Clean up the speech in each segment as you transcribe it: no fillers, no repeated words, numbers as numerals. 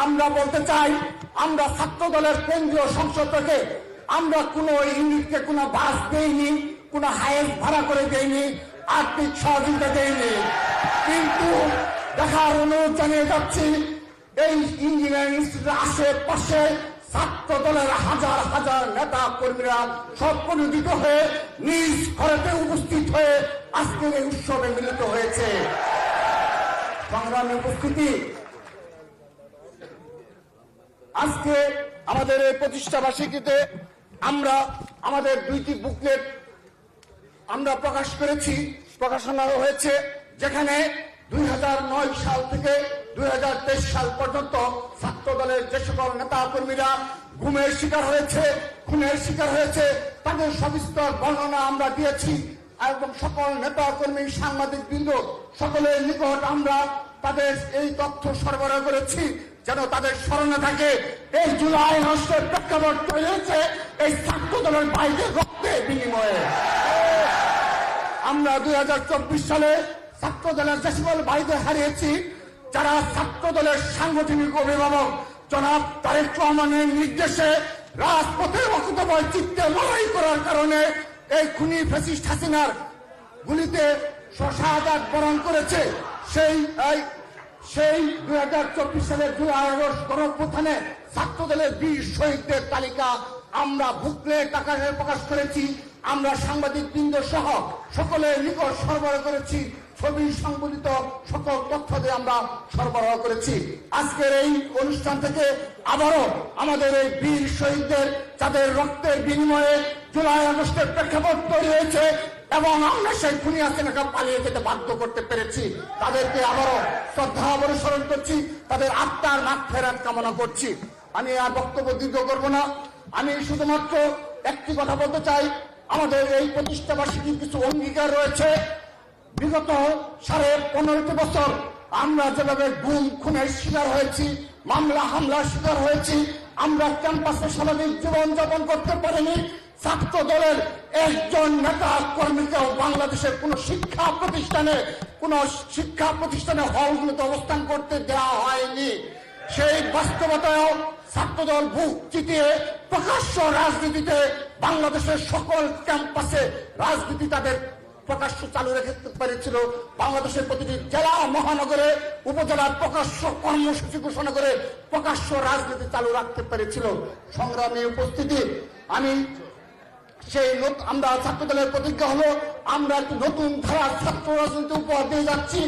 আমরা বলতে চাই, আমরা ছাত্র দলের কেন্দ্রীয় সংসদ থেকে আমরা কোনো ইউনিটকে কোনো বাস দেইনি, কোনো হায়েস ভাড়া করে দেইনি, আর্থিক সহযোগিতা দেইনি। কিন্তু দেখার অনুরোধ জানিয়ে যাচ্ছি, এই ইঞ্জিনিয়ারিং ইনস্টিটিউটের আশেপাশে ছাত্র দলের হাজার হাজার নেতা কর্মীরা সম্পন্নিত হয়ে নিজ ঘরেতে উপস্থিত হয়ে আজকের এই উৎসবে মিলিত হয়েছে। সংগ্রামী উপস্থিতি, আজকে আমাদের এই প্রতিষ্ঠাবার্ষিকীতে আমরা আমাদের 2টি বুকলেট আমরা প্রকাশ করেছি, প্রকাশনা হয়েছে, যেখানে 2009 সাল থেকে 2023 সাল পর্যন্ত ছাত্র দলের যে সকল নেতা কর্মীরা গুমের শিকার হয়েছে, খুনের শিকার হয়েছে, তাদের সবিস্তর বর্ণনা আমরা দিয়েছি এবং সকল নেতা কর্মী, সাংবাদিক বৃন্দ সকলের নিকট আমরা তাদের এই তথ্য সরবরাহ করেছি, যেন তাদের স্মরণে থাকে এই জুলাই আগস্টের প্রেক্ষাপট তৈরি হয়েছে এই ছাত্র দলের বাইরে রক্তের বিনিময়ে। আমরা 2024 সালে ছাত্র দলের যে সকল ভাইদের হারিয়েছি, যারা ছাত্র দলের সাংগঠনিক অভিভাবক জনাব তারেক রহমানের নির্দেশে রাজপথে অকুতভয় চিত্তে লড়াই করার কারণে এই খুনি ফ্যাসিস্ট হাসিনার গুলিতে শাহাদাত বরণ করেছে, সেই 2024 সালের জুলাই আগস্ট গণঅভ্যুত্থানে ছাত্র দলের বীর শহীদদের তালিকা আমরা বুকলেট আকারে প্রকাশ করেছি। আমরা সাংবাদিক বৃন্দ সহ সকলের নিকট সরবরাহ করেছি, ছবি সংবলিত সকল তথ্য দিয়ে আমরা সরবরাহ করেছি। আজকের এই অনুষ্ঠান থেকে আবারও আমাদের এই বীর শহীদদের, যাদের রক্তের বিনিময়ে জুলাই আগস্টের প্রেক্ষাপট তৈরি হয়েছে এবং আমরা সেই খুনি হাসিনাকে পালিয়ে যেতে বাধ্য করতে পেরেছি, তাদেরকে আবারও শ্রদ্ধা অবসরণ করছি, তাদের আত্মার মাগফিরাত কামনা করছি। আমি আর বক্তব্য দীর্ঘ করব না, আমি শুধুমাত্র একটি কথা বলতে চাই, আমাদের এই প্রতিষ্ঠাবার্ষিকীর কিছু অঙ্গীকার রয়েছে। বিগত 15.5 বছর আমরা যেভাবে গুম খুনের শিকার হয়েছি, মামলা হামলার শিকার হয়েছি, আমরা ক্যাম্পাসে স্বাভাবিক জীবন যাপন করতে পারিনি। ছাত্র দলের একজন নেতা কর্মীকেও বাংলাদেশের কোন শিক্ষা প্রতিষ্ঠানে হলগুলোতে অবস্থান করতে দেওয়া হয়নি। সেই বাস্তবতায়ও ছাত্রদল বুক চিতিয়ে প্রকাশ্য রাজনীতিতে বাংলাদেশের সকল ক্যাম্পাসে রাজনীতি তাদের প্রকাশ্য চালু রাখতে পেরেছিল। বাংলাদেশের প্রতিটি জেলা, মহানগরে, উপজেলার প্রকাশ্য কর্মসূচি ঘোষণা করে প্রকাশ্য রাজনীতি চালু রাখতে পেরেছিল। সংগ্রামী উপস্থিতি, আমরা ছাত্র দলের প্রতিজ্ঞা হলো, আমরা একটি নতুন ধারার ছাত্র রাজনীতি উপহার দিয়ে যাচ্ছি।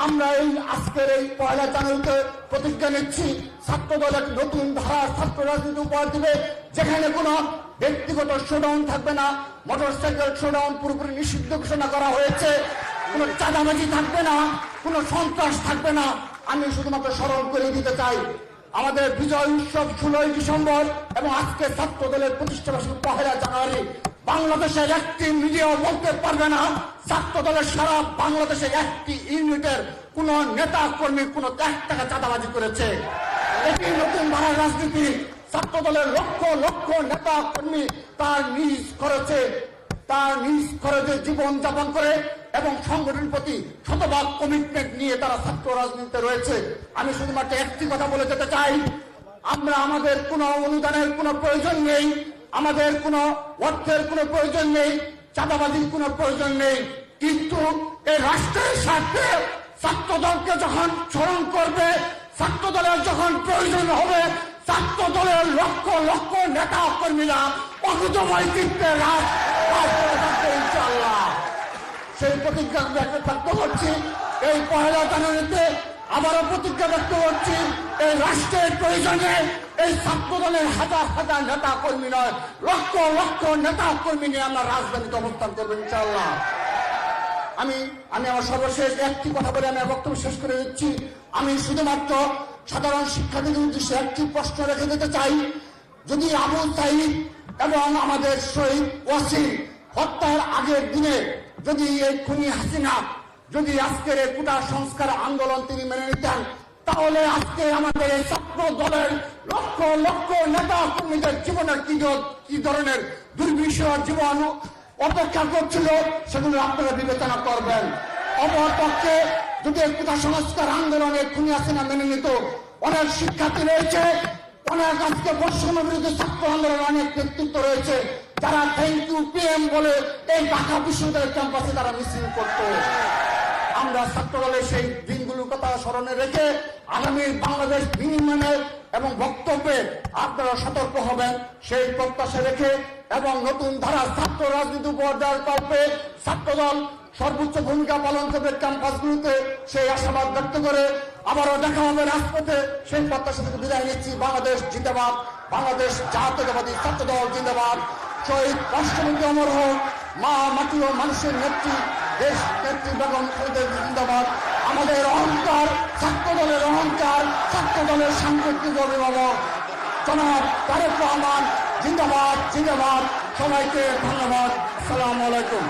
আমরা এই আজকের এই 1 জানুয়ারিতে প্রতিজ্ঞা নিচ্ছি, ছাত্র দল একটি নতুন ধারার ছাত্র রাজনীতি উপহার দিবে, যেখানে কোনো ব্যক্তিগত শোডাউন থাকবে না, মোটরসাইকেল শোডাউন পুরোপুরি নিষিদ্ধ ঘোষণা করা হয়েছে, কোনো চাঁদাবাজি থাকবে না, কোনো সন্ত্রাস থাকবে না। আমি শুধুমাত্র স্মরণ করে দিতে চাই, আমাদের বিজয় উৎসব 16 ডিসেম্বর এবং আজকে ছাত্র দলের প্রতিষ্ঠাবার্ষিকী 1 জানুয়ারি। বাংলাদেশের একটি মিডিয়াও বলতে পারবে না ছাত্র দলের সারা বাংলাদেশে একটি ইউনিটের কোন নেতা কর্মী কোন 1 টাকা চাঁদাবাজি করেছে। এটি নতুন ধারার রাজনীতি। ছাত্র দলের লক্ষ লক্ষ নেতা কর্মী তার নিজ খরচে জীবন যাপন করে এবং সংগঠনের প্রতি শতভাগ কমিটমেন্ট নিয়ে তারা ছাত্র রাজনীতিতে রয়েছে। আমি শুধুমাত্র একটি কথা বলে যেতে চাই, আমাদের কোনো অনুদানের কোনো প্রয়োজন নেই, আমাদের কোনো অর্থের কোনো প্রয়োজন নেই, চাঁদাবাজির কোনো প্রয়োজন নেই, কিন্তু এই রাষ্ট্রের স্বার্থে ছাত্র দলকে যখন স্মরণ করবে, ছাত্র দলের যখন প্রয়োজন হবে, ছাত্র দলের লক্ষ লক্ষ নেতা কর্মীরা অকুতভয় চিত্তে ইনশাআল্লাহ সেই প্রতিজ্ঞা ব্যক্ত করছি। এই 1 জানুয়ারিতে আবারও প্রতিজ্ঞা ব্যক্ত করছি, এই রাষ্ট্রের প্রয়োজনে এই ছাত্র দলের হাজার হাজার নেতা কর্মী নয়, লক্ষ লক্ষ নেতা কর্মী নিয়ে আমরা রাজধানীতে অবস্থান করবো ইনশাআল্লাহ। আমি আমার সর্বশেষ একটি কথা বলে আমি বক্তব্য শেষ করে দিচ্ছি। আমি শুধুমাত্র সাধারণ শিক্ষার্থীদের উদ্দেশ্যে একটি প্রশ্ন রেখে দিতে চাই, যদি আবু সাঈদ এবং আমাদের শহীদ ওয়াসিম হত্যার আগের দিনে যদি এই খুনি হাসিনা যদি আজকের এই কোটা সংস্কার আন্দোলন তিনি মেনে নিতেন, তাহলে আজকে আমাদের এই ছাত্র দলের লক্ষ লক্ষ নেতা কর্মীদের জীবনের কি ধরনের দুর্বিষহ জীবন অপেক্ষা করছিল সেগুলো আপনারা বিবেচনা করবেন। অপরপক্ষে যদি কোটা সংস্কার আন্দোলনে খুনি হাসিনা মেনে নিত, অনেক শিক্ষার্থী রয়েছে, অনেক আজকে বৈষম্য বিরোধী ছাত্র আন্দোলনের অনেক নেতৃত্ব রয়েছে, যারা থ্যাংক ইউ পিএম বলে এই ঢাকা বিশ্ববিদ্যালয়ের ক্যাম্পাসে তারা মিছিল করতো। আমরা ছাত্র দলের সেই দিনগুলোর কথা স্মরণে রেখে আগামী বাংলাদেশ বিনির্মাণের এবং বক্তব্যে আপনারা সতর্ক হবেন সেই প্রত্যাশা রেখে এবং নতুন ধারা ছাত্র রাজনীতি উপহার দেওয়ার কল্পে ছাত্রদল সর্বোচ্চ ভূমিকা পালন করবে ক্যাম্পাসগুলোতে, সেই আশাবাদ ব্যক্ত করে আবারও দেখা হবে রাজপথে, সেই প্রত্যাশা থেকে বিদায় নিচ্ছি। বাংলাদেশ জিন্দাবাদ, বাংলাদেশ জাতীয়তাবাদী ছাত্রদল জিন্দাবাদ। শহীদ রাষ্ট্রপতি অমর হোক, মা মাটি ও মানুষের নেত্রী দেশ নেত্রী বেগম খালেদা জিন্দাবাদ। আমাদের অহংকার, ছাত্র দলের অহংকার, ছাত্র দলের সাংগঠনিক অভিভাবক জনাব তারেক রহমান জিন্দাবাদ জিন্দাবাদ। সবাইকে ধন্যবাদ। আসসালামু আলাইকুম।